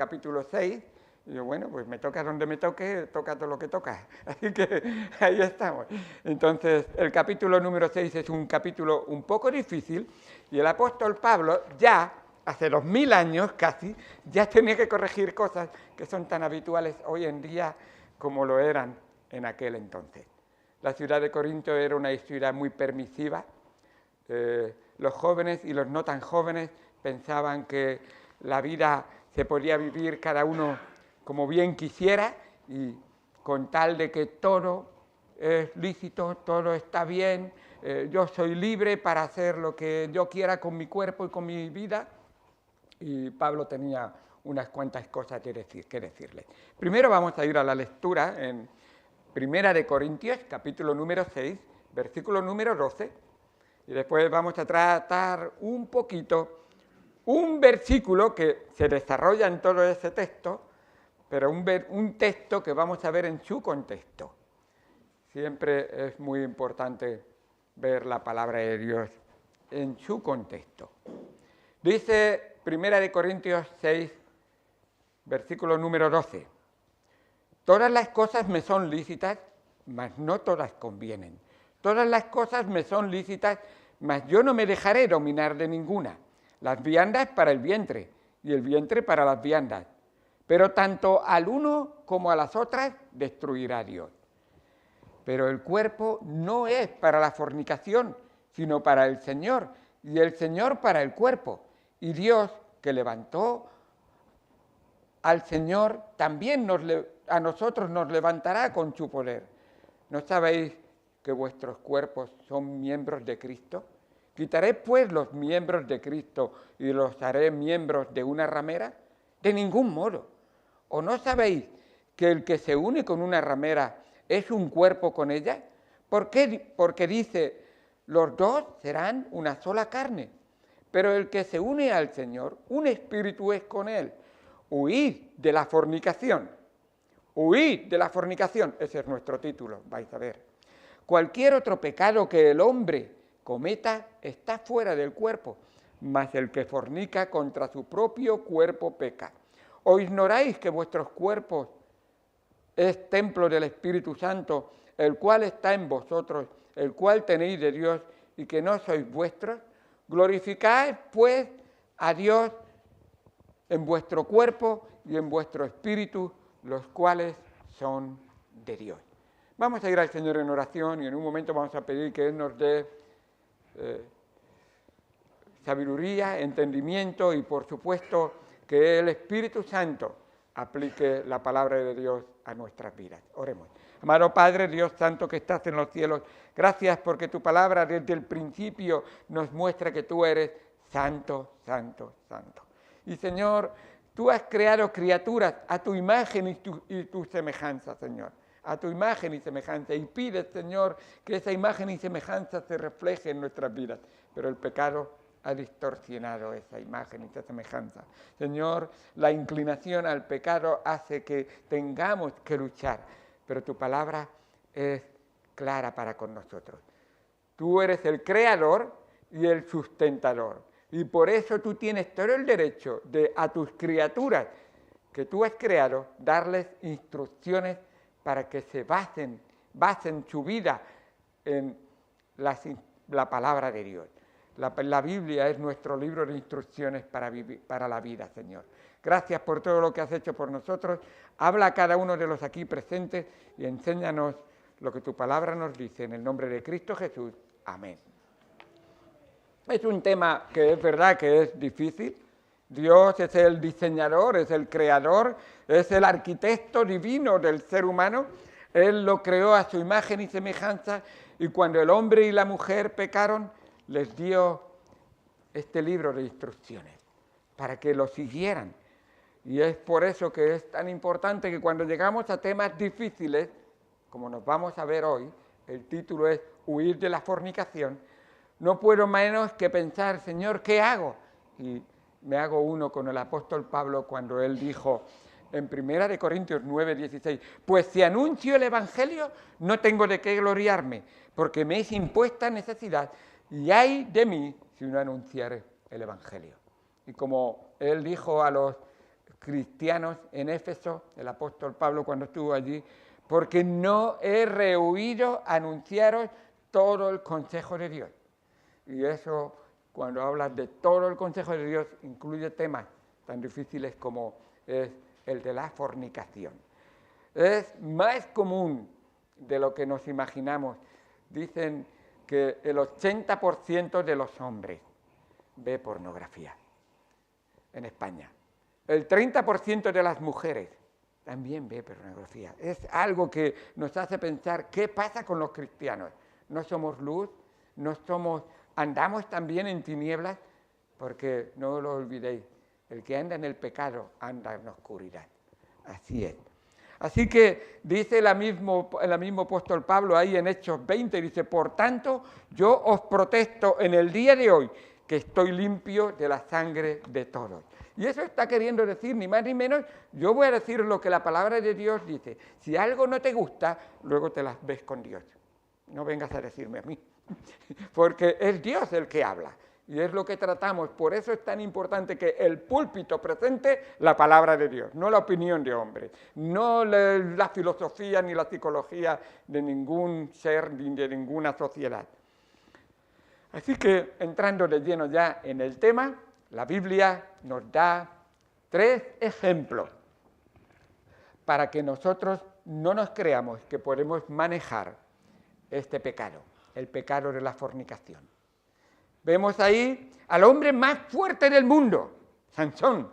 capítulo 6, y yo, bueno, pues me toca donde me toque, toca todo lo que toca. Así que ahí estamos. Entonces, el capítulo número 6 es un capítulo un poco difícil, y el apóstol Pablo ya, hace 2000 años casi, ya tenía que corregir cosas que son tan habituales hoy en día como lo eran en aquel entonces. La ciudad de Corinto era una ciudad muy permisiva. Los jóvenes y los no tan jóvenes pensaban que la vida se podía vivir cada uno como bien quisiera, y con tal de que todo es lícito, todo está bien, yo soy libre para hacer lo que yo quiera con mi cuerpo y con mi vida. Y Pablo tenía unas cuantas cosas que decirle. Primero vamos a ir a la lectura en Primera de Corintios, capítulo número 6, versículo número 12, y después vamos a tratar un poquito un versículo que se desarrolla en todo ese texto, pero un texto que vamos a ver en su contexto. Siempre es muy importante ver la palabra de Dios en su contexto. Dice 1 Corintios 6, versículo número 12. Todas las cosas me son lícitas, mas no todas convienen. Todas las cosas me son lícitas, mas yo no me dejaré dominar de ninguna. Las viandas para el vientre, y el vientre para las viandas. Pero tanto al uno como a las otras destruirá Dios. Pero el cuerpo no es para la fornicación, sino para el Señor, y el Señor para el cuerpo. Y Dios, que levantó al Señor, también a nosotros nos levantará con su poder. ¿No sabéis que vuestros cuerpos son miembros de Cristo? ¿Quitaré pues los miembros de Cristo y los haré miembros de una ramera? De ningún modo. ¿O no sabéis que el que se une con una ramera es un cuerpo con ella? ¿Por qué? Porque dice, los dos serán una sola carne. Pero el que se une al Señor, un espíritu es con él. Huid de la fornicación. Huid de la fornicación. Ese es nuestro título, vais a ver. Cualquier otro pecado que el hombre cometa está fuera del cuerpo, mas el que fornica contra su propio cuerpo peca. ¿O ignoráis que vuestros cuerpos es templo del Espíritu Santo, el cual está en vosotros, el cual tenéis de Dios, y que no sois vuestros? Glorificad, pues, a Dios en vuestro cuerpo y en vuestro espíritu, los cuales son de Dios. Vamos a ir al Señor en oración, y en un momento vamos a pedir que Él nos dé sabiduría, entendimiento, y por supuesto que el Espíritu Santo aplique la palabra de Dios a nuestras vidas. Oremos. Amado Padre, Dios Santo que estás en los cielos, gracias porque tu palabra desde el principio nos muestra que tú eres santo, santo, santo. Y Señor, tú has creado criaturas a tu imagen y tu semejanza, Señor. A tu imagen y semejanza. Y pides, Señor, que esa imagen y semejanza se refleje en nuestras vidas. Pero el pecado ha distorsionado esa imagen y esa semejanza. Señor, la inclinación al pecado hace que tengamos que luchar, pero tu palabra es clara para con nosotros. Tú eres el creador y el sustentador, y por eso tú tienes todo el derecho de a tus criaturas que tú has creado, darles instrucciones para que se basen su vida en la palabra de Dios. La Biblia es nuestro libro de instrucciones para la vida, Señor. Gracias por todo lo que has hecho por nosotros. Habla a cada uno de los aquí presentes y enséñanos lo que tu palabra nos dice. En el nombre de Cristo Jesús. Amén. Es un tema que es verdad que es difícil. Dios es el diseñador, es el creador, es el arquitecto divino del ser humano. Él lo creó a su imagen y semejanza, y cuando el hombre y la mujer pecaron, les dio este libro de instrucciones para que lo siguieran. Y es por eso que es tan importante que cuando llegamos a temas difíciles, como nos vamos a ver hoy, el título es Huir de la fornicación, no puedo menos que pensar, Señor, ¿qué hago? Y me hago uno con el apóstol Pablo cuando él dijo en 1 Corintios 9:16, pues si anuncio el Evangelio, no tengo de qué gloriarme, porque me es impuesta necesidad, y ay de mí si no anunciare el Evangelio. Y como él dijo a los cristianos en Éfeso, el apóstol Pablo cuando estuvo allí, porque no he rehuido anunciaros todo el consejo de Dios. Y eso, cuando hablas de todo el consejo de Dios, incluye temas tan difíciles como es el de la fornicación. Es más común de lo que nos imaginamos. Dicen que el 80% de los hombres ve pornografía en España. El 30% de las mujeres también ve pornografía. Es algo que nos hace pensar, ¿qué pasa con los cristianos? ¿No somos luz? ¿No somos, andamos también en tinieblas? Porque no lo olvidéis, el que anda en el pecado anda en la oscuridad. Así es. Así que dice el mismo apóstol Pablo ahí en Hechos 20, dice, por tanto, yo os protesto en el día de hoy que estoy limpio de la sangre de todos. Y eso está queriendo decir, ni más ni menos, yo voy a decir lo que la palabra de Dios dice. Si algo no te gusta, luego te las ves con Dios. No vengas a decirme a mí, porque es Dios el que habla. Y es lo que tratamos. Por eso es tan importante que el púlpito presente la palabra de Dios, no la opinión de hombres, no la filosofía ni la psicología de ningún ser ni de ninguna sociedad. Así que, entrando de lleno ya en el tema, la Biblia nos da 3 ejemplos para que nosotros no nos creamos que podemos manejar este pecado, el pecado de la fornicación. Vemos ahí al hombre más fuerte del mundo, Sansón,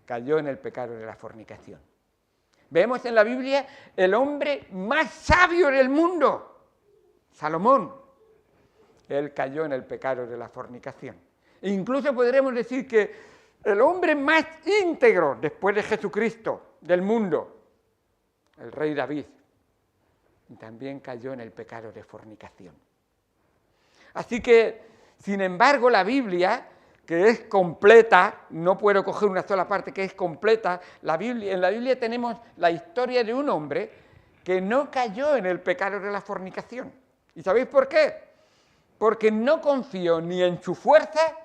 cayó en el pecado de la fornicación. Vemos en la Biblia el hombre más sabio del mundo, Salomón, él cayó en el pecado de la fornicación. E incluso podremos decir que el hombre más íntegro después de Jesucristo del mundo, el rey David, también cayó en el pecado de fornicación. Así que, sin embargo, la Biblia, que es completa, no puedo coger una sola parte que es completa, en la Biblia tenemos la historia de un hombre que no cayó en el pecado de la fornicación. ¿Y sabéis por qué? Porque no confió ni en su fuerza,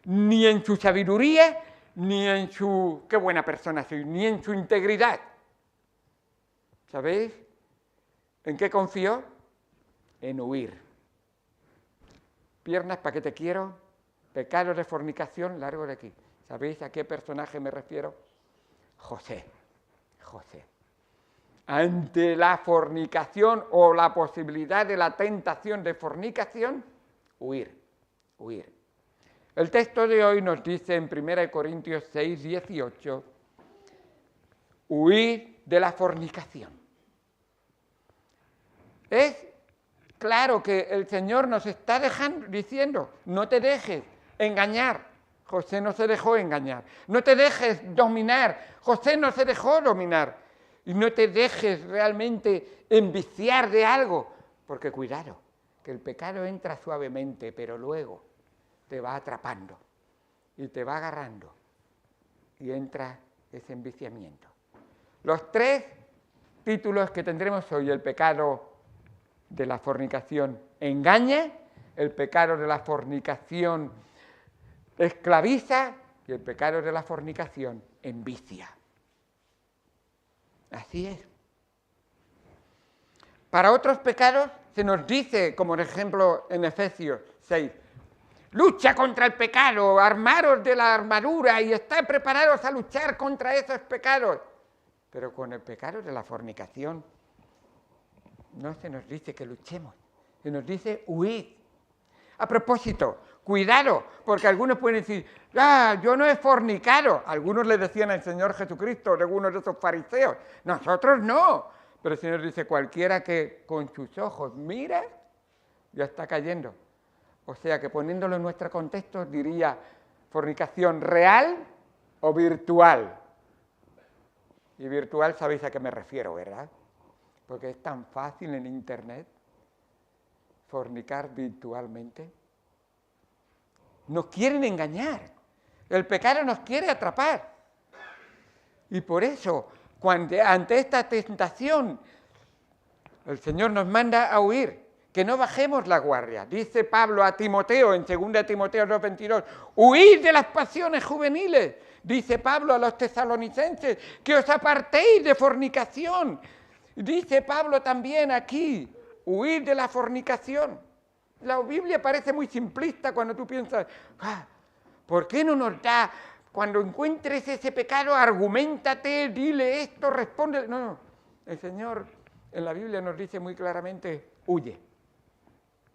ni en su sabiduría, ni en su, qué buena persona soy, ni en su integridad. ¿Sabéis? ¿En qué confió? En huir. Piernas, ¿para qué te quiero? Pecado de fornicación, largo de aquí. ¿Sabéis a qué personaje me refiero? José. José. Ante la fornicación o la posibilidad de la tentación de fornicación, huir, huir. El texto de hoy nos dice en 1 Corintios 6, 18, huir de la fornicación. Es claro que el Señor nos está diciendo, no te dejes engañar. José no se dejó engañar. No te dejes dominar. José no se dejó dominar. Y no te dejes realmente enviciar de algo. Porque cuidado, que el pecado entra suavemente, pero luego te va atrapando y te va agarrando. Y entra ese enviciamiento. Los 3 títulos que tendremos hoy, el pecado de la fornicación engaña, el pecado de la fornicación esclaviza y el pecado de la fornicación envicia. Así es. Para otros pecados se nos dice, como por ejemplo en Efesios 6, lucha contra el pecado, armaros de la armadura y estad preparados a luchar contra esos pecados. Pero con el pecado de la fornicación no se nos dice que luchemos, se nos dice huid. A propósito, cuidado, porque algunos pueden decir, yo no he fornicado. Algunos le decían al Señor Jesucristo, algunos de esos fariseos, nosotros no. Pero el Señor dice, cualquiera que con sus ojos mira, ya está cayendo. O sea que poniéndolo en nuestro contexto diría, fornicación real o virtual. Y virtual sabéis a qué me refiero, ¿verdad? Porque es tan fácil en Internet fornicar virtualmente. Nos quieren engañar. El pecado nos quiere atrapar. Y por eso, ante esta tentación, el Señor nos manda a huir, que no bajemos la guardia. Dice Pablo a Timoteo, en 2 Timoteo 2:22, huid de las pasiones juveniles. Dice Pablo a los tesalonicenses que os apartéis de fornicación. Dice Pablo también aquí, huir de la fornicación. La Biblia parece muy simplista cuando tú piensas, ¿por qué no nos da, cuando encuentres ese pecado, arguméntate, dile esto, responde? No, el Señor en la Biblia nos dice muy claramente, huye.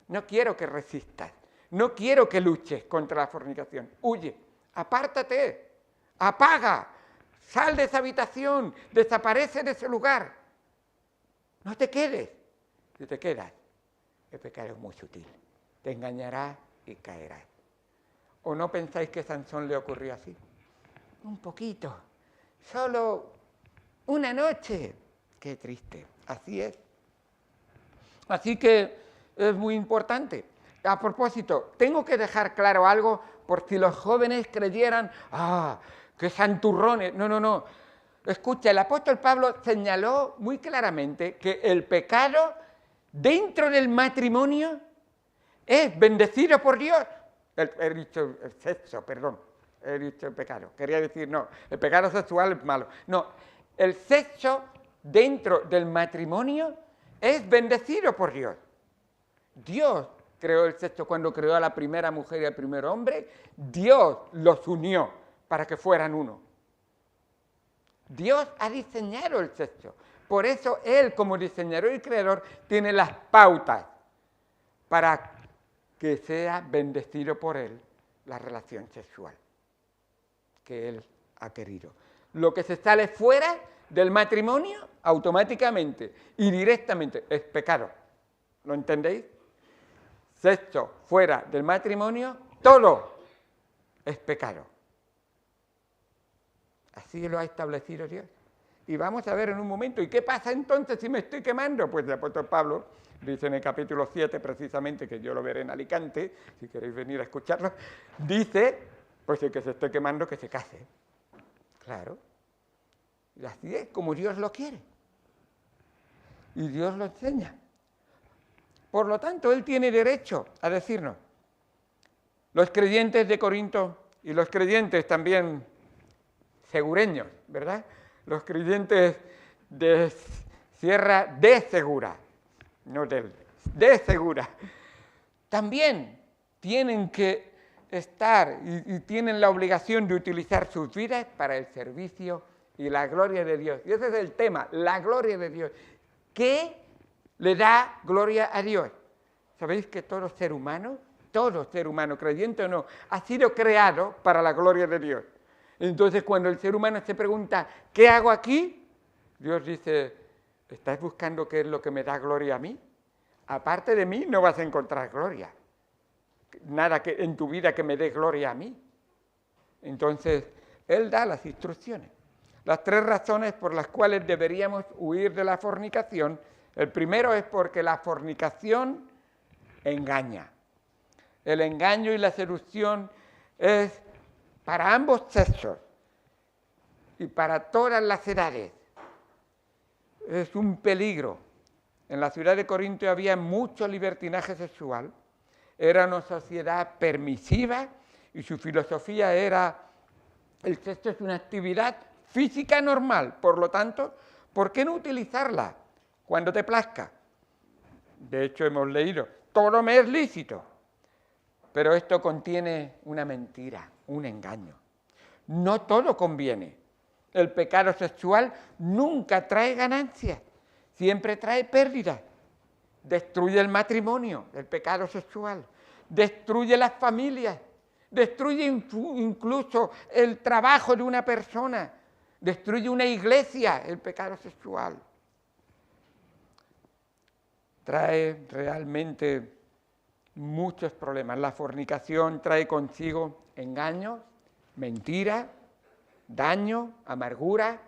No quiero que resistas, no quiero que luches contra la fornicación, huye, apártate, apaga, sal de esa habitación, desaparece de ese lugar. No te quedes. Si te quedas, el pecado es muy sutil. Te engañarás y caerás. ¿O no pensáis que a Sansón le ocurrió así? Un poquito. Solo una noche. Qué triste. Así es. Así que es muy importante. A propósito, tengo que dejar claro algo por si los jóvenes creyeran, qué santurrones. No. Escucha, el apóstol Pablo señaló muy claramente que el pecado dentro del matrimonio es bendecido por Dios. He dicho el sexo, perdón, he dicho el pecado. Quería decir, no, el pecado sexual es malo. No, el sexo dentro del matrimonio es bendecido por Dios. Dios creó el sexo cuando creó a la primera mujer y al primer hombre. Dios los unió para que fueran uno. Dios ha diseñado el sexo. Por eso Él, como diseñador y creador, tiene las pautas para que sea bendecido por Él la relación sexual que Él ha querido. Lo que se sale fuera del matrimonio, automáticamente y directamente, es pecado. ¿Lo entendéis? Sexo fuera del matrimonio, todo es pecado. Así lo ha establecido Dios. Y vamos a ver en un momento, ¿y qué pasa entonces si me estoy quemando? Pues el apóstol Pablo dice en el capítulo 7, precisamente, que yo lo veré en Alicante, si queréis venir a escucharlo, dice, pues el que se esté quemando, que se case. Claro. Y así es como Dios lo quiere. Y Dios lo enseña. Por lo tanto, Él tiene derecho a decirnos. Los creyentes de Corinto y los creyentes también segureños, ¿verdad? Los creyentes de Sierra de Segura, no de Segura, también tienen que estar y tienen la obligación de utilizar sus vidas para el servicio y la gloria de Dios. Y ese es el tema, la gloria de Dios. ¿Qué le da gloria a Dios? ¿Sabéis que todo ser humano, creyente o no, ha sido creado para la gloria de Dios? Entonces, cuando el ser humano se pregunta, ¿qué hago aquí? Dios dice, ¿estás buscando qué es lo que me da gloria a mí? Aparte de mí no vas a encontrar gloria. Nada que en tu vida que me dé gloria a mí. Entonces, Él da las instrucciones. Las 3 razones por las cuales deberíamos huir de la fornicación. El primero es porque la fornicación engaña. El engaño y la seducción es para ambos sexos y para todas las edades. Es un peligro. En la ciudad de Corinto había mucho libertinaje sexual. Era una sociedad permisiva y su filosofía era, el sexo es una actividad física normal, por lo tanto, ¿por qué no utilizarla cuando te plazca? De hecho, hemos leído, todo me es lícito, pero esto contiene una mentira, un engaño. No todo conviene. El pecado sexual nunca trae ganancias, siempre trae pérdidas. Destruye el matrimonio, el pecado sexual, destruye las familias, destruye incluso el trabajo de una persona, destruye una iglesia, el pecado sexual. Trae realmente muchos problemas. La fornicación trae consigo engaños, mentiras, daño, amargura,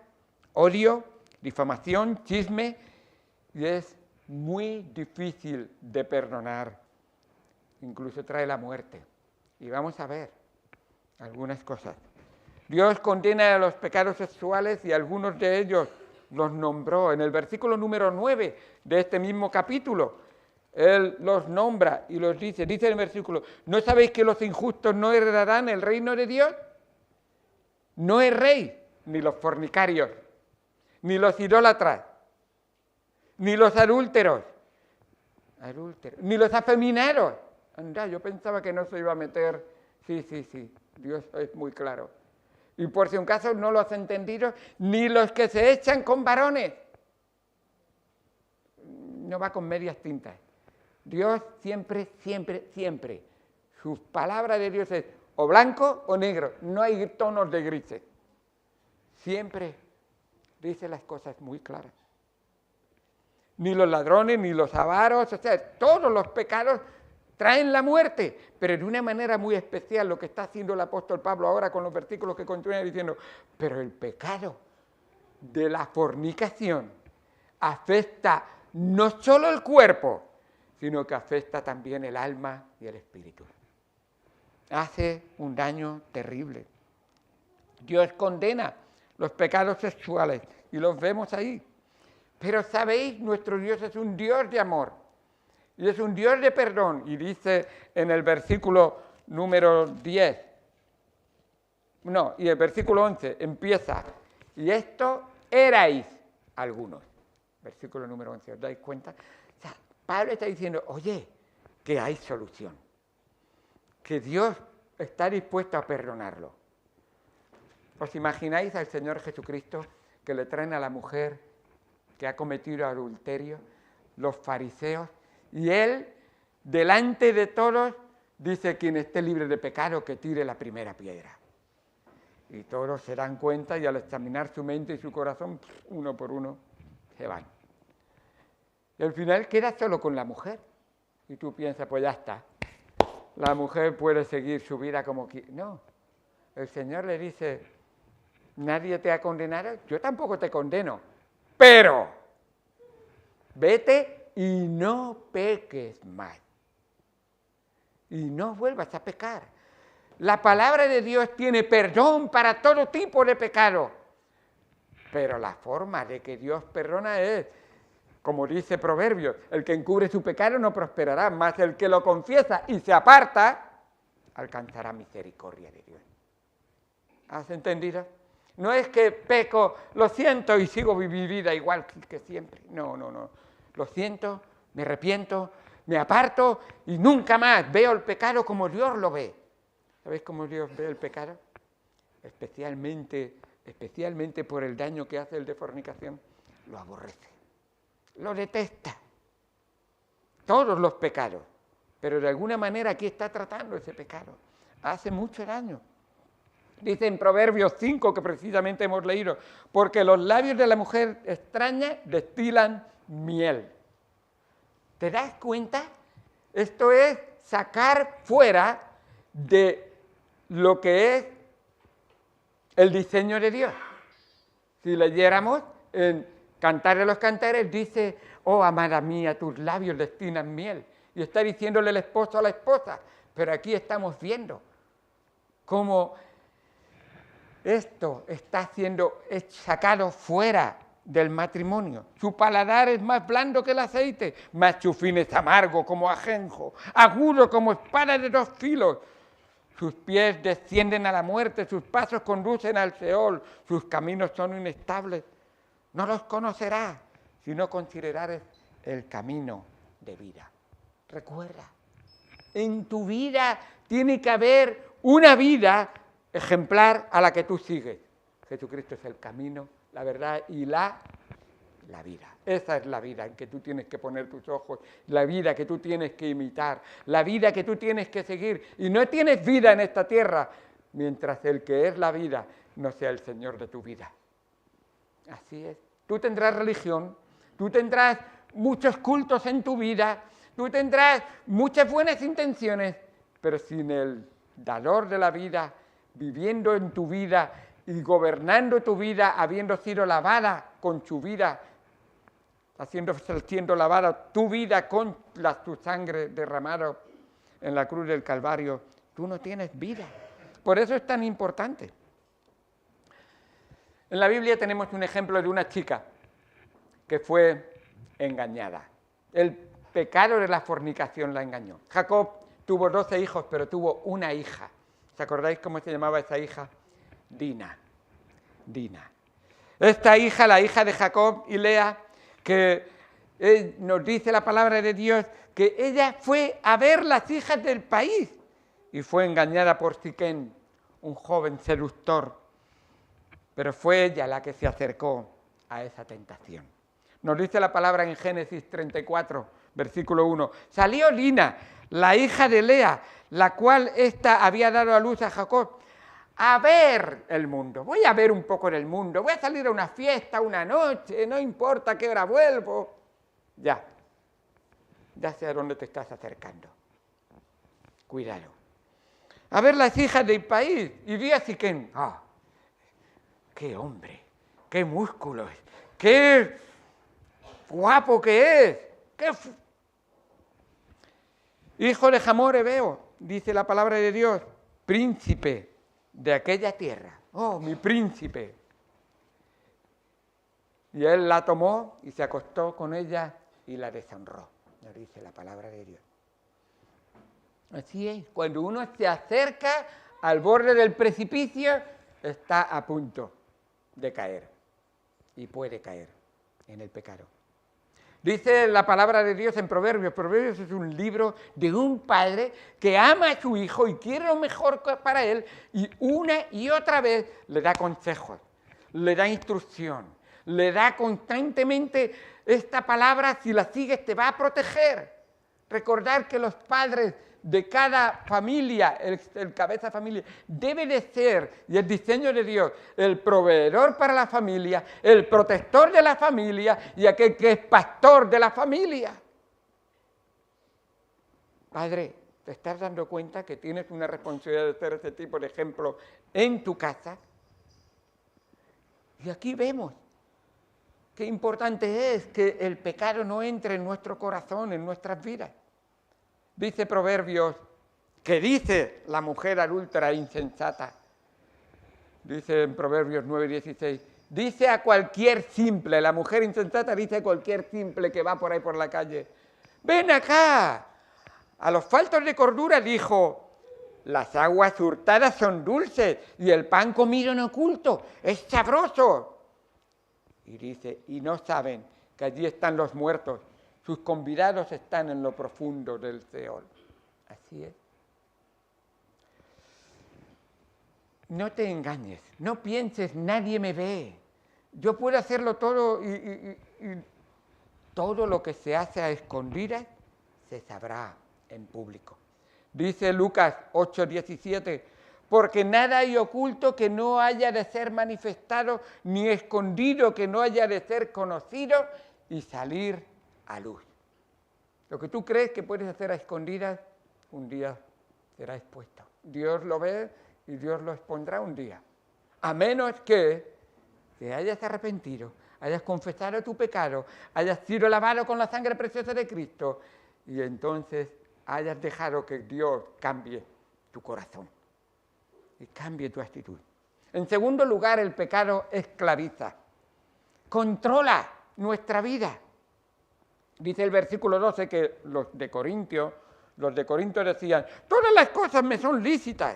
odio, difamación, chisme, y es muy difícil de perdonar. Incluso trae la muerte. Y vamos a ver algunas cosas. Dios condena a los pecados sexuales y algunos de ellos los nombró. En el versículo número 9 de este mismo capítulo, Él los nombra y los dice. Dice en el versículo, ¿no sabéis que los injustos no heredarán el reino de Dios? no erréis, ni los fornicarios, ni los idólatras, ni los adúlteros, ni los afeminados. Anda, yo pensaba que no se iba a meter. Sí, Dios es muy claro. Y por si un caso no lo has entendido, ni los que se echan con varones. No va con medias tintas. Dios siempre, su palabra de Dios es o blanco o negro, no hay tonos de grises. Siempre dice las cosas muy claras. Ni los ladrones, ni los avaros, o sea, todos los pecados traen la muerte, pero de una manera muy especial, lo que está haciendo el apóstol Pablo ahora con los versículos que continúan diciendo, pero el pecado de la fornicación afecta no solo el cuerpo, sino que afecta también el alma y el espíritu. Hace un daño terrible. Dios condena los pecados sexuales y los vemos ahí. Pero sabéis, nuestro Dios es un Dios de amor y es un Dios de perdón. Y dice en el versículo número 10, y el versículo 11 empieza, y esto erais algunos. Versículo número 11, ¿os dais cuenta? O sea, Pablo está diciendo, oye, que hay solución, que Dios está dispuesto a perdonarlo. ¿Os imagináis al Señor Jesucristo que le traen a la mujer que ha cometido adulterio, los fariseos, y él, delante de todos, dice, quien esté libre de pecado, que tire la primera piedra? Y todos se dan cuenta y al examinar su mente y su corazón, uno por uno, se van. Y al final queda solo con la mujer. Y tú piensas, pues ya está. La mujer puede seguir su vida como quiera. No. El Señor le dice, nadie te ha condenado, yo tampoco te condeno. Pero, vete y no peques más. Y no vuelvas a pecar. La palabra de Dios tiene perdón para todo tipo de pecado. Pero la forma de que Dios perdona es, como dice Proverbios, el que encubre su pecado no prosperará, mas el que lo confiesa y se aparta, alcanzará misericordia de Dios. ¿Has entendido? No es que peco, lo siento y sigo mi vida igual que siempre. No. Lo siento, me arrepiento, me aparto y nunca más veo el pecado como Dios lo ve. ¿Sabéis cómo Dios ve el pecado? Especialmente por el daño que hace el de fornicación. Lo aborrece, lo detesta. Todos los pecados. Pero de alguna manera aquí está tratando ese pecado. Hace mucho daño. Dice en Proverbios 5, que precisamente hemos leído, porque los labios de la mujer extraña destilan miel. ¿Te das cuenta? Esto es sacar fuera de lo que es el diseño de Dios. Si leyéramos en Cantar de los Cantares, dice, oh, amada mía, tus labios destilan miel. Y está diciéndole el esposo a la esposa. Pero aquí estamos viendo cómo esto está siendo sacado fuera del matrimonio. Su paladar es más blando que el aceite, mas su fin es amargo como ajenjo, agudo como espada de dos filos. Sus pies descienden a la muerte, sus pasos conducen al Seol, sus caminos son inestables. No los conocerás si no considerares el camino de vida. Recuerda, en tu vida tiene que haber una vida ejemplar a la que tú sigues. Jesucristo es el camino, la verdad y la vida. Esa es la vida en que tú tienes que poner tus ojos, la vida que tú tienes que imitar, la vida que tú tienes que seguir. Y no tienes vida en esta tierra mientras el que es la vida no sea el Señor de tu vida. Así es. Tú tendrás religión, tú tendrás muchos cultos en tu vida, tú tendrás muchas buenas intenciones, pero sin el dador de la vida, viviendo en tu vida y gobernando tu vida, habiendo sido lavada con su vida, siendo lavada tu vida con tu sangre derramada en la cruz del Calvario, tú no tienes vida. Por eso es tan importante. En la Biblia tenemos un ejemplo de una chica que fue engañada. El pecado de la fornicación la engañó. Jacob tuvo 12 hijos, pero tuvo una hija. ¿Os acordáis cómo se llamaba esa hija? Dina. Dina. Esta hija, la hija de Jacob y Lea, que nos dice la palabra de Dios, que ella fue a ver las hijas del país y fue engañada por Siquén, un joven seductor, pero fue ella la que se acercó a esa tentación. Nos dice la palabra en Génesis 34, versículo 1, salió Dina, la hija de Lea, la cual ésta había dado a luz a Jacob, a ver el mundo. Voy a ver un poco del mundo, voy a salir a una fiesta, una noche, no importa qué hora vuelvo. Ya sé a dónde te estás acercando. Cuidado. A ver las hijas del país y vi a Siquén. ¡Ah! ¡Qué hombre! ¡Qué músculos! ¡Qué guapo que es! Hijo de Hamor Hebeo, dice la palabra de Dios, príncipe de aquella tierra. ¡Oh, mi príncipe! Y él la tomó y se acostó con ella y la deshonró, nos dice la palabra de Dios. Así es, cuando uno se acerca al borde del precipicio, está a punto de caer y puede caer en el pecado. Dice la palabra de Dios en Proverbios. Proverbios es un libro de un padre que ama a su hijo y quiere lo mejor para él y una y otra vez le da consejos, le da instrucción, le da constantemente esta palabra, si la sigues te va a proteger. Recordar que los padres de cada familia, el cabeza de familia, debe de ser, y el diseño de Dios, el proveedor para la familia, el protector de la familia y aquel que es pastor de la familia. Padre, ¿te estás dando cuenta que tienes una responsabilidad de ser ese tipo de ejemplo en tu casa? Y aquí vemos qué importante es que el pecado no entre en nuestro corazón, en nuestras vidas. Dice Proverbios, que dice la mujer adúltera e insensata, dice en Proverbios 9:16, dice a cualquier simple, la mujer insensata dice a cualquier simple que va por ahí por la calle, ven acá. A los faltos de cordura dijo, las aguas hurtadas son dulces y el pan comido en oculto es sabroso. Y dice, y no saben que allí están los muertos, sus convidados están en lo profundo del Seol. Así es. No te engañes, no pienses, nadie me ve. Yo puedo hacerlo todo y todo lo que se hace a escondidas se sabrá en público. Dice Lucas 8:17, porque nada hay oculto que no haya de ser manifestado, ni escondido que no haya de ser conocido y salir a luz. Lo que tú crees que puedes hacer a escondidas, un día será expuesto. Dios lo ve y Dios lo expondrá un día. A menos que te hayas arrepentido, hayas confesado tu pecado, hayas sido lavado con la sangre preciosa de Cristo y entonces hayas dejado que Dios cambie tu corazón y cambie tu actitud. En segundo lugar, el pecado esclaviza, controla nuestra vida. Dice el versículo 12 que los de Corinto decían, todas las cosas me son lícitas.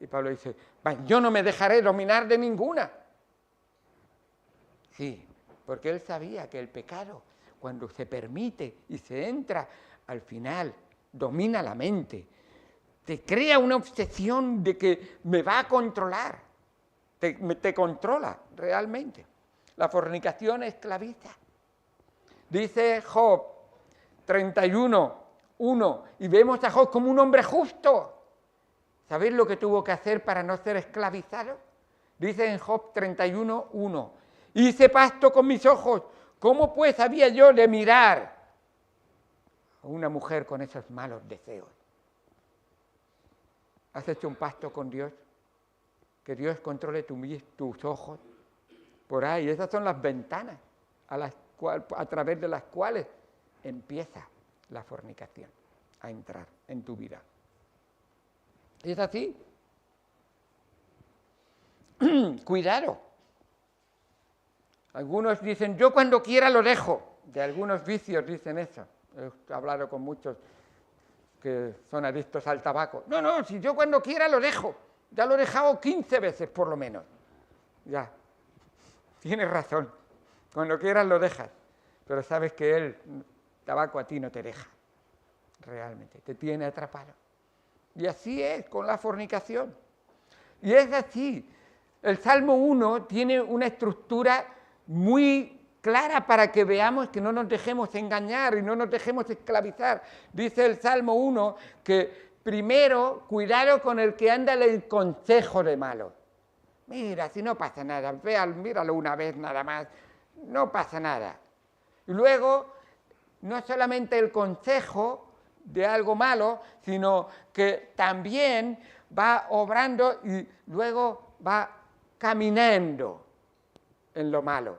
Y Pablo dice, yo no me dejaré dominar de ninguna. Sí, porque él sabía que el pecado, cuando se permite y se entra, al final domina la mente. Te crea una obsesión de que me va a controlar. Te controla realmente. La fornicación esclaviza. Dice Job 31:1, y vemos a Job como un hombre justo. ¿Sabéis lo que tuvo que hacer para no ser esclavizado? Dice en Job 31:1, hice pacto con mis ojos, ¿cómo pues había yo de mirar a una mujer con esos malos deseos? ¿Has hecho un pacto con Dios? Que Dios controle tus ojos. Por ahí, esas son las ventanas a través de las cuales empieza la fornicación a entrar en tu vida. ¿Es así? Cuidado. Algunos dicen, yo cuando quiera lo dejo. De algunos vicios dicen eso. He hablado con muchos que son adictos al tabaco. No, si yo cuando quiera lo dejo. Ya lo he dejado 15 veces por lo menos. Ya. tienes razón. Cuando quieras lo dejas, pero sabes que el tabaco a ti no te deja, realmente, te tiene atrapado. Y así es con la fornicación. Y es así. El Salmo 1 tiene una estructura muy clara para que veamos que no nos dejemos engañar y no nos dejemos esclavizar. Dice el Salmo 1 que primero, cuidado con el que anda en el consejo de malo. Mira, si no pasa nada, míralo una vez nada más, no pasa nada. Y luego, no solamente el consejo de algo malo, sino que también va obrando y luego va caminando en lo malo.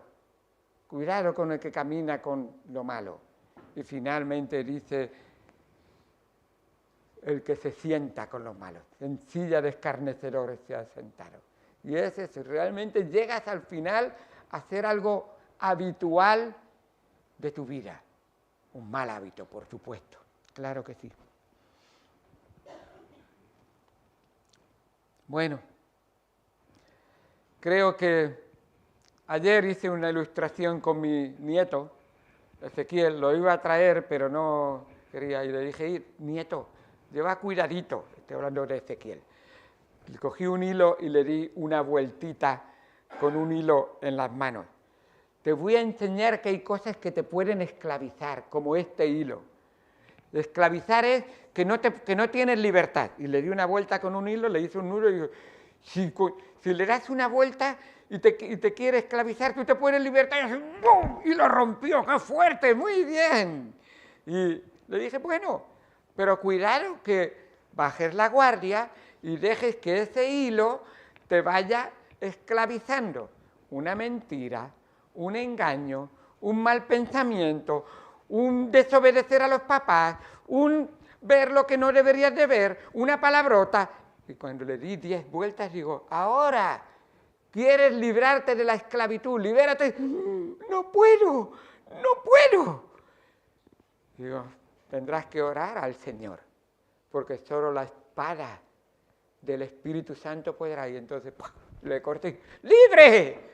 Cuidado con el que camina con lo malo. Y finalmente dice, el que se sienta con los malos, en silla de escarnecedores se ha sentado. Y es eso, realmente llegas al final a hacer algo habitual de tu vida. Un mal hábito, por supuesto, claro que sí. Bueno, creo que ayer hice una ilustración con mi nieto, Ezequiel, lo iba a traer, pero no quería, y le dije, nieto, lleva cuidadito, estoy hablando de Ezequiel. Le cogí un hilo y le di una vueltita con un hilo en las manos. Te voy a enseñar que hay cosas que te pueden esclavizar, como este hilo. Esclavizar es que no tienes libertad. Y le di una vuelta con un hilo, le hice un nudo y digo, si le das una vuelta y te quiere esclavizar, tú te puedes libertar. Y, ¡bum! Y lo rompió, ¡qué fuerte! ¡Muy bien! Y le dije, bueno, pero cuidado que bajes la guardia y dejes que ese hilo te vaya esclavizando. Una mentira, un engaño, un mal pensamiento, un desobedecer a los papás, un ver lo que no deberías de ver, una palabrota. Y cuando le di 10 vueltas digo, ahora, ¿quieres librarte de la esclavitud? Libérate. No puedo, no puedo. Digo, tendrás que orar al Señor, porque solo la espada del Espíritu Santo podrá. Y entonces le corté, ¡libre!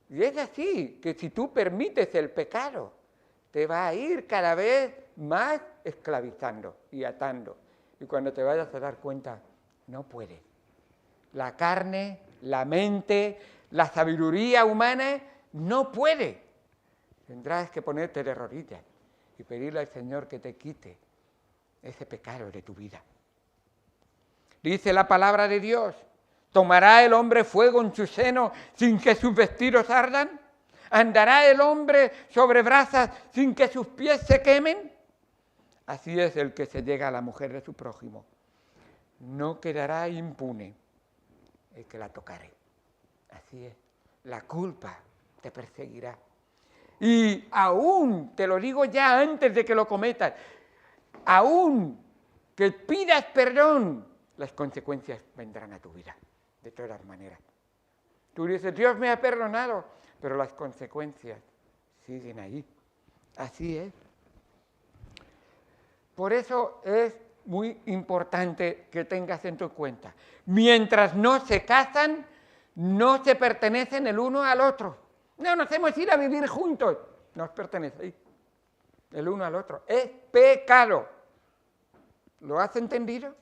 Y es así, que si tú permites el pecado, te va a ir cada vez más esclavizando y atando. Y cuando te vayas a dar cuenta, no puedes. La carne, la mente, la sabiduría humana no puede. Tendrás que ponerte de rodillas y pedirle al Señor que te quite ese pecado de tu vida. Dice la palabra de Dios, ¿tomará el hombre fuego en su seno sin que sus vestidos ardan? ¿Andará el hombre sobre brasas sin que sus pies se quemen? Así es el que se llega a la mujer de su prójimo. No quedará impune el que la tocare. Así es. La culpa te perseguirá. Y aún, te lo digo ya antes de que lo cometas, aún que pidas perdón, las consecuencias vendrán a tu vida, de todas maneras. Tú dices, Dios me ha perdonado, pero las consecuencias siguen ahí. Así es. Por eso es muy importante que tengas en tu cuenta. Mientras no se casan, no se pertenecen el uno al otro. No nos hemos ido a vivir juntos. No os pertenecéis el uno al otro. Es pecado. ¿Lo has entendido?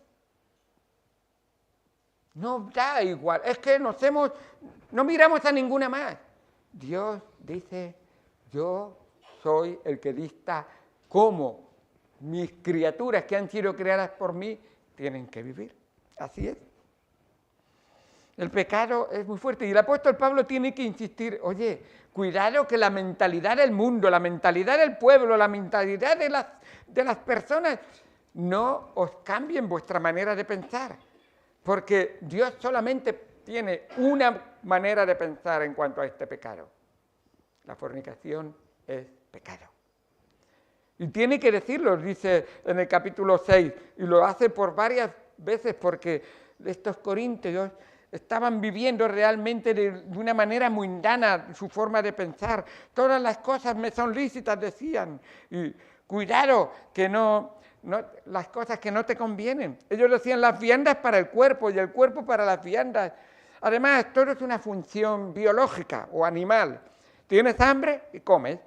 No da igual. Es que no miramos a ninguna más. Dios dice, yo soy el que dicta cómo mis criaturas que han sido creadas por mí tienen que vivir. Así es. El pecado es muy fuerte y el apóstol Pablo tiene que insistir, oye, cuidado que la mentalidad del mundo, la mentalidad del pueblo, la mentalidad de las personas no os cambien vuestra manera de pensar, porque Dios solamente tiene una manera de pensar en cuanto a este pecado. La fornicación es pecado. Y tiene que decirlo, dice en el capítulo 6, y lo hace por varias veces porque estos corintios estaban viviendo realmente de una manera mundana su forma de pensar. Todas las cosas me son lícitas, decían. Y cuidado, que no las cosas que no te convienen. Ellos decían las viandas para el cuerpo y el cuerpo para las viandas. Además, todo es una función biológica o animal. Tienes hambre y comes.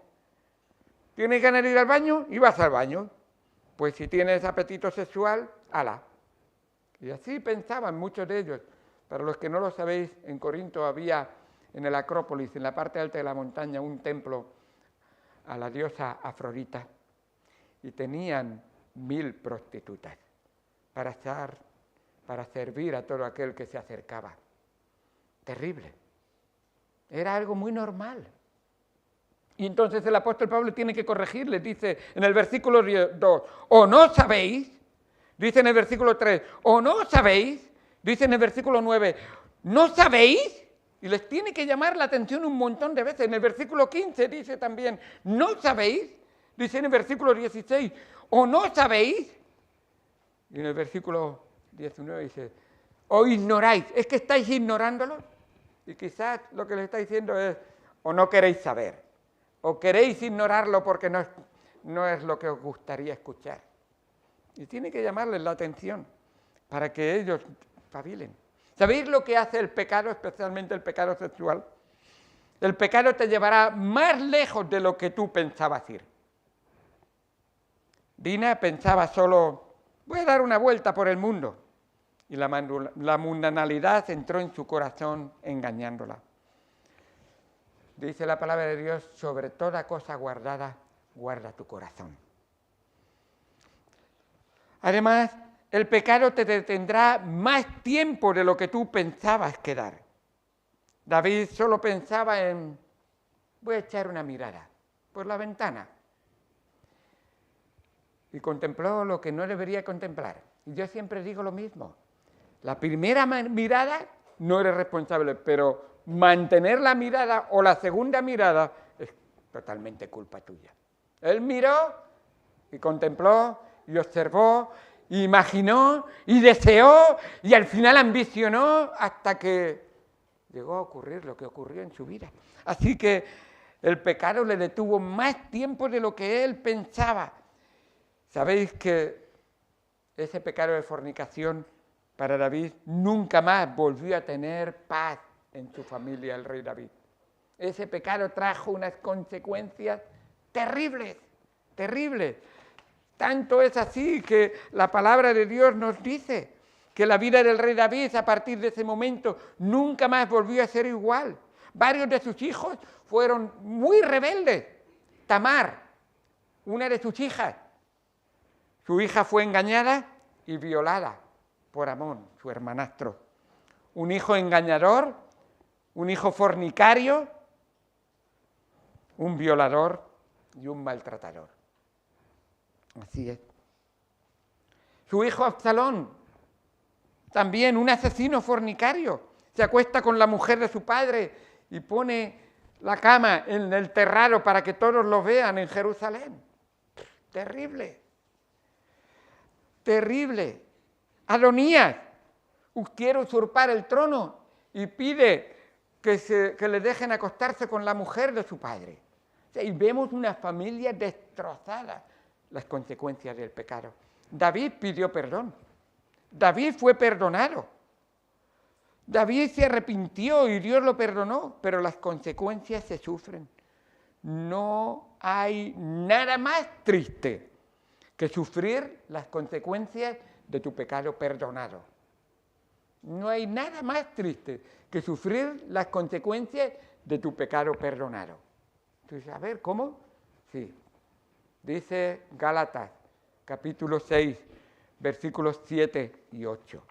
Tienes ganas de ir al baño y vas al baño. Pues si tienes apetito sexual, hala. Y así pensaban muchos de ellos. Para los que no lo sabéis, en Corinto había en el Acrópolis, en la parte alta de la montaña, un templo a la diosa Afrodita. Y tenían 1000 prostitutas para servir a todo aquel que se acercaba. Terrible. Era algo muy normal. Y entonces el apóstol Pablo tiene que corregirles, dice en el versículo 2, o no sabéis, dice en el versículo 3, o no sabéis, dice en el versículo 9, no sabéis, y les tiene que llamar la atención un montón de veces. En el versículo 15 dice también, no sabéis, dice en el versículo 16, o no sabéis, y en el versículo 19 dice, o ignoráis, es que estáis ignorándolo, y quizás lo que les está diciendo es, o no queréis saber, o queréis ignorarlo porque no es lo que os gustaría escuchar. Y tiene que llamarles la atención para que ellos espabilen. ¿Sabéis lo que hace el pecado, especialmente el pecado sexual? El pecado te llevará más lejos de lo que tú pensabas ir. Dina pensaba solo, voy a dar una vuelta por el mundo. Y la mundanalidad entró en su corazón engañándola. Dice la palabra de Dios, sobre toda cosa guardada, guarda tu corazón. Además, el pecado te detendrá más tiempo de lo que tú pensabas quedar. David solo pensaba en, voy a echar una mirada por la ventana. Y contempló lo que no debería contemplar. Y yo siempre digo lo mismo. La primera mirada no eres responsable, pero mantener la mirada o la segunda mirada es totalmente culpa tuya. Él miró y contempló y observó, y imaginó y deseó y al final ambicionó hasta que llegó a ocurrir lo que ocurrió en su vida. Así que el pecado le detuvo más tiempo de lo que él pensaba. ¿Sabéis que ese pecado de fornicación para David nunca más volvió a tener paz en su familia, el rey David? Ese pecado trajo unas consecuencias terribles, terribles. Tanto es así que la palabra de Dios nos dice que la vida del rey David a partir de ese momento nunca más volvió a ser igual. Varios de sus hijos fueron muy rebeldes. Tamar, una de sus hijas, su hija fue engañada y violada por Amón, su hermanastro. Un hijo engañador, un hijo fornicario, un violador y un maltratador. Así es. Su hijo Absalón, también un asesino fornicario, se acuesta con la mujer de su padre y pone la cama en el terrado para que todos lo vean en Jerusalén. Terrible. Terrible. Adonías quiere usurpar el trono y pide que le dejen acostarse con la mujer de su padre. O sea, y vemos una familia destrozada, las consecuencias del pecado. David pidió perdón. David fue perdonado. David se arrepintió y Dios lo perdonó, pero las consecuencias se sufren. No hay nada más triste que sufrir las consecuencias de tu pecado perdonado. No hay nada más triste que sufrir las consecuencias de tu pecado perdonado. Entonces, a ver, ¿cómo? Sí. Dice Gálatas, capítulo 6, versículos 7 y 8.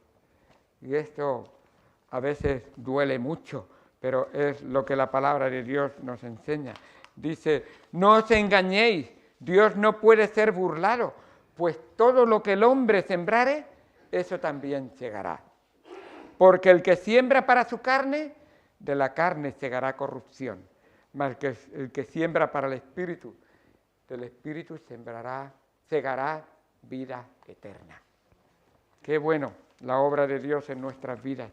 Y esto a veces duele mucho, pero es lo que la palabra de Dios nos enseña. Dice, no os engañéis, Dios no puede ser burlado, pues todo lo que el hombre sembrare, eso también segará. Porque el que siembra para su carne, de la carne segará corrupción, mas el que siembra para el Espíritu, del Espíritu segará vida eterna. Qué bueno la obra de Dios en nuestras vidas.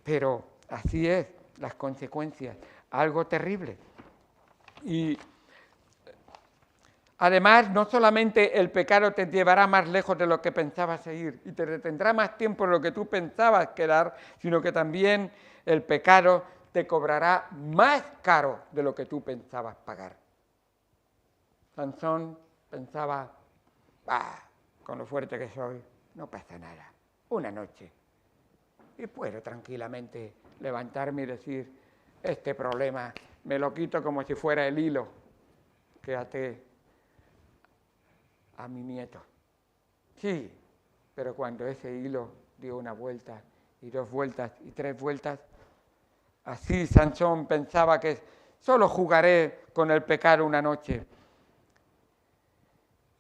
Pero así es, las consecuencias, algo terrible. Y además, no solamente el pecado te llevará más lejos de lo que pensabas ir y te retendrá más tiempo de lo que tú pensabas quedar, sino que también el pecado te cobrará más caro de lo que tú pensabas pagar. Sansón pensaba, con lo fuerte que soy, no pasa nada, una noche. Y puedo tranquilamente levantarme y decir, este problema me lo quito como si fuera el hilo que até a mi nieto. Sí, pero cuando ese hilo dio una vuelta y 2 vueltas y 3 vueltas, así Sansón pensaba que solo jugaré con el pecado una noche.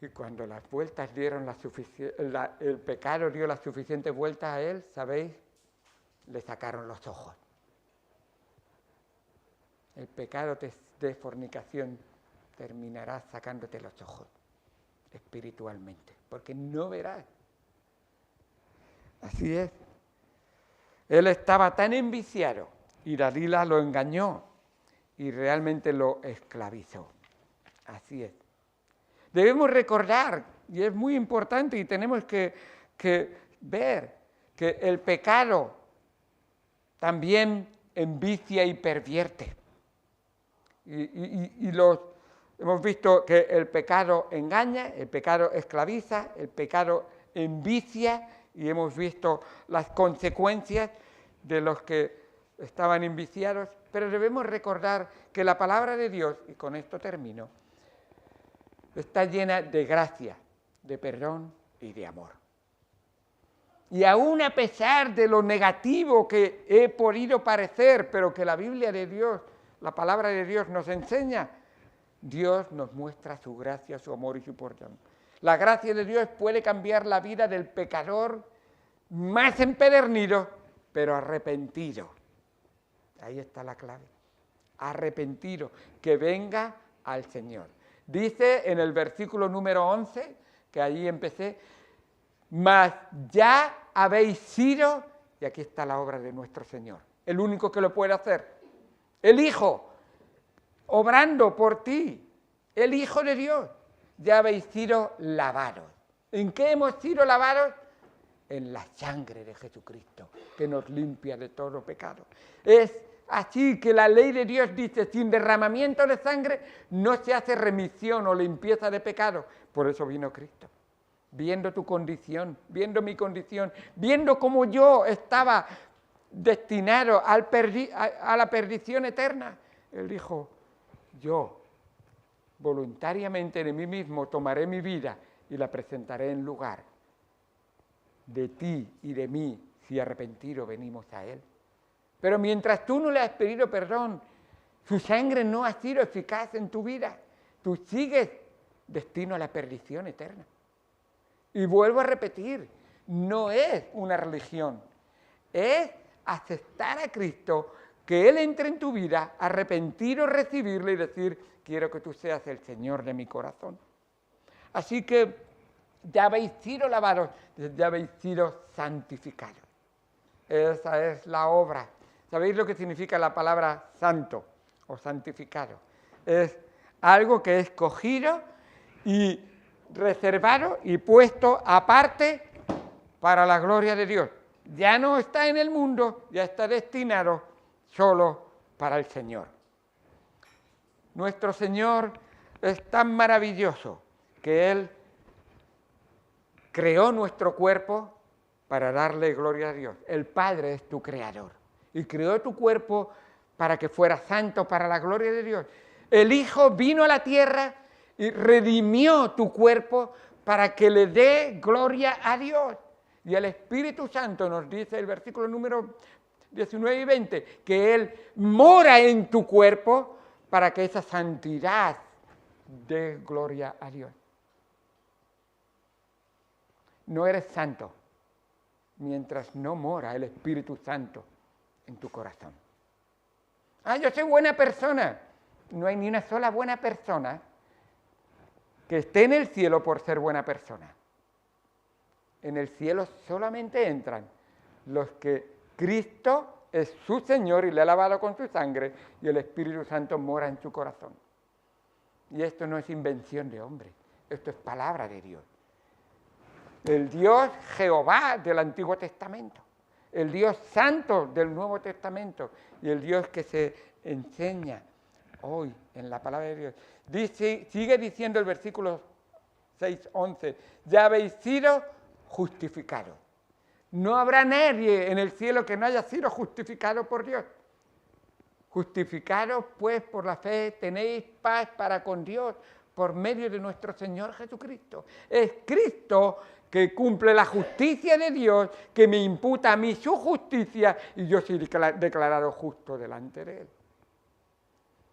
Y cuando las vueltas dieron el pecado dio las suficientes vueltas a él, ¿sabéis? Le sacaron los ojos. El pecado de fornicación terminará sacándote los ojos espiritualmente, porque no verás. Así es. Él estaba tan enviciado y Dalila lo engañó y realmente lo esclavizó. Así es. Debemos recordar, y es muy importante, y tenemos que ver que el pecado también envicia y pervierte. Hemos visto que el pecado engaña, el pecado esclaviza, el pecado envicia, y hemos visto las consecuencias de los que estaban enviciados, pero debemos recordar que la palabra de Dios, y con esto termino, está llena de gracia, de perdón y de amor. Y aún a pesar de lo negativo que he podido parecer, pero que la Biblia de Dios, la palabra de Dios nos enseña, Dios nos muestra su gracia, su amor y su perdón. La gracia de Dios puede cambiar la vida del pecador más empedernido, pero arrepentido. Ahí está la clave. Arrepentido, que venga al Señor. Dice en el versículo número 11, que allí empecé, mas ya habéis sido, y aquí está la obra de nuestro Señor, el único que lo puede hacer, el Hijo, obrando por ti, el Hijo de Dios, ya habéis sido lavados. ¿En qué hemos sido lavados? En la sangre de Jesucristo, que nos limpia de todo pecado. Es así que la ley de Dios dice, sin derramamiento de sangre no se hace remisión o limpieza de pecado. Por eso vino Cristo. Viendo tu condición, viendo mi condición, viendo cómo yo estaba destinado a la perdición eterna, Él dijo, yo voluntariamente de mí mismo tomaré mi vida y la presentaré en lugar de ti y de mí, si arrepentido venimos a Él. Pero mientras tú no le has pedido perdón, su sangre no ha sido eficaz en tu vida, tú sigues destino a la perdición eterna. Y vuelvo a repetir, no es una religión, es aceptar a Cristo, que Él entre en tu vida, arrepentido, recibirle y decir, quiero que tú seas el Señor de mi corazón. Así que ya habéis sido lavados, ya habéis sido santificados. Esa es la obra. ¿Sabéis lo que significa la palabra santo o santificado? Es algo que es escogido y reservado y puesto aparte para la gloria de Dios. Ya no está en el mundo, ya está destinado solo para el Señor. Nuestro Señor es tan maravilloso que Él creó nuestro cuerpo para darle gloria a Dios. El Padre es tu creador y creó tu cuerpo para que fuera santo para la gloria de Dios. El Hijo vino a la tierra y redimió tu cuerpo para que le dé gloria a Dios. Y el Espíritu Santo nos dice el versículo número 19 y 20, que Él mora en tu cuerpo para que esa santidad dé gloria a Dios. No eres santo mientras no mora el Espíritu Santo en tu corazón. Yo soy buena persona. No hay ni una sola buena persona que esté en el cielo por ser buena persona. En el cielo solamente entran los que Cristo es su Señor y le ha lavado con su sangre y el Espíritu Santo mora en su corazón. Y esto no es invención de hombre, esto es palabra de Dios. El Dios Jehová del Antiguo Testamento. el Dios santo del Nuevo Testamento y el Dios que se enseña hoy en la palabra de Dios. Sigue diciendo el versículo 6:11, ya habéis sido justificados. No habrá nadie en el cielo que no haya sido justificado por Dios. Justificados pues por la fe tenéis paz para con Dios por medio de nuestro Señor Jesucristo. Es Cristo que cumple la justicia de Dios, que me imputa a mí su justicia y yo soy declarado justo delante de Él.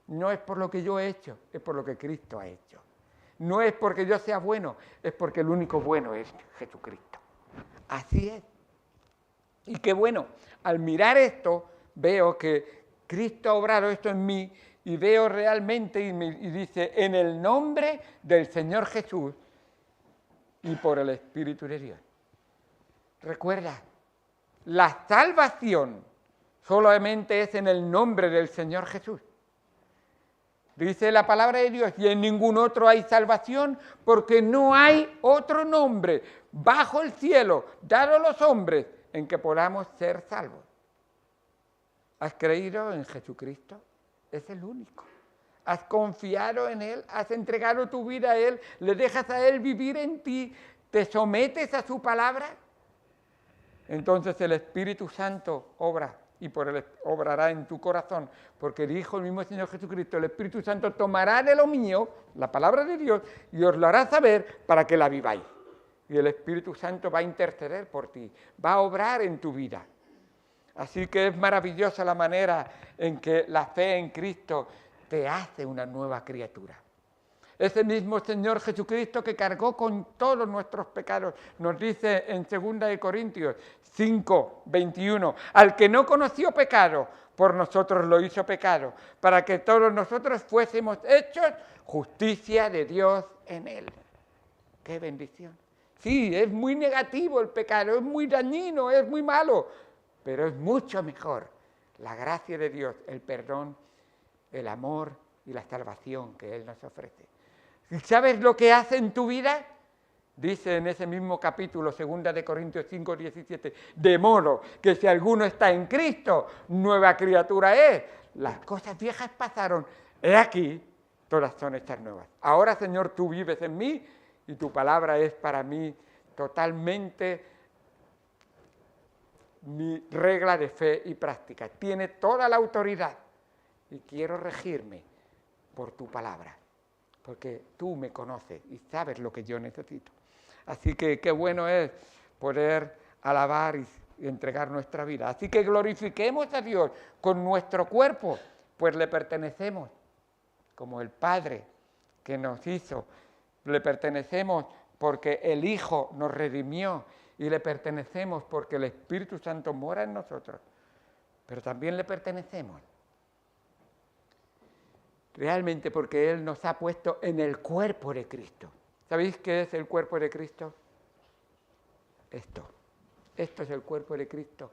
No es por lo que yo he hecho, es por lo que Cristo ha hecho. No es porque yo sea bueno, es porque el único bueno es Jesucristo. Así es. Y qué bueno, al mirar esto, veo que Cristo ha obrado esto en mí y veo realmente y dice, en el nombre del Señor Jesús y por el Espíritu de Dios. Recuerda, la salvación solamente es en el nombre del Señor Jesús. Dice la palabra de Dios, y en ningún otro hay salvación, porque no hay otro nombre bajo el cielo, dado a los hombres, en que podamos ser salvos. ¿Has creído en Jesucristo? Es el único. ¿Has confiado en Él? ¿Has entregado tu vida a Él? ¿Le dejas a Él vivir en ti? ¿Te sometes a su palabra? Entonces el Espíritu Santo obrará en tu corazón, porque dijo el mismo Señor Jesucristo, el Espíritu Santo tomará de lo mío, la palabra de Dios, y os lo hará saber para que la viváis. Y el Espíritu Santo va a interceder por ti, va a obrar en tu vida. Así que es maravillosa la manera en que la fe en Cristo te hace una nueva criatura. Ese mismo Señor Jesucristo que cargó con todos nuestros pecados, nos dice en 2 Corintios 5:21, al que no conoció pecado, por nosotros lo hizo pecado, para que todos nosotros fuésemos hechos justicia de Dios en él. ¡Qué bendición! Sí, es muy negativo el pecado, es muy dañino, es muy malo, pero es mucho mejor la gracia de Dios, el perdón, el amor y la salvación que Él nos ofrece. ¿Y sabes lo que hace en tu vida? Dice en ese mismo capítulo, 2 Corintios 5:17, de modo que si alguno está en Cristo, nueva criatura es. Las cosas viejas pasaron, he aquí, todas son hechas nuevas. Ahora, Señor, tú vives en mí y tu palabra es para mí totalmente mi regla de fe y práctica. Tiene toda la autoridad y quiero regirme por tu palabra, porque tú me conoces y sabes lo que yo necesito. Así que qué bueno es poder alabar y entregar nuestra vida. Así que glorifiquemos a Dios con nuestro cuerpo, pues le pertenecemos, como el Padre que nos hizo. Le pertenecemos porque el Hijo nos redimió y le pertenecemos porque el Espíritu Santo mora en nosotros. Pero también le pertenecemos realmente porque Él nos ha puesto en el cuerpo de Cristo. ¿Sabéis qué es el cuerpo de Cristo? Esto es el cuerpo de Cristo.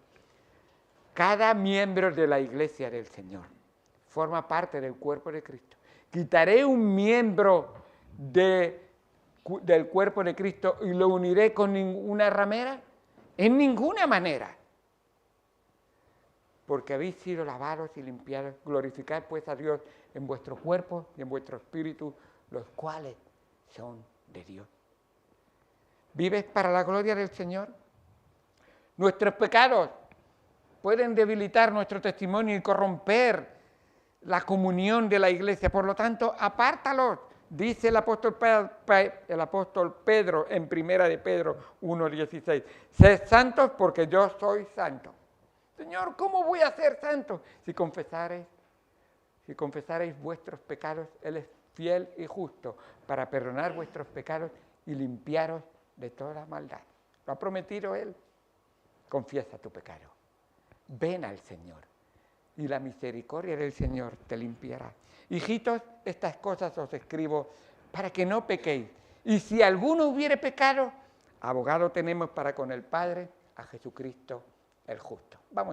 Cada miembro de la iglesia del Señor forma parte del cuerpo de Cristo. Quitaré un miembro del cuerpo de Cristo y lo uniré con una ramera, en ninguna manera. Porque habéis sido lavados y limpiados. Glorificad pues a Dios en vuestro cuerpo y en vuestro espíritu, los cuales son de Dios. ¿Vives para la gloria del Señor? Nuestros pecados pueden debilitar nuestro testimonio y corromper la comunión de la iglesia. Por lo tanto, apártalos. Dice el apóstol Pedro en 1 de Pedro 1:16. Sed santos porque yo soy santo. Señor, ¿cómo voy a ser santo? Si confesareis vuestros pecados, Él es fiel y justo para perdonar vuestros pecados y limpiaros de toda maldad. Lo ha prometido Él. Confiesa tu pecado. Ven al Señor y la misericordia del Señor te limpiará. Hijitos, estas cosas os escribo para que no pequéis. Y si alguno hubiere pecado, abogado tenemos para con el Padre, a Jesucristo el justo. Vamos.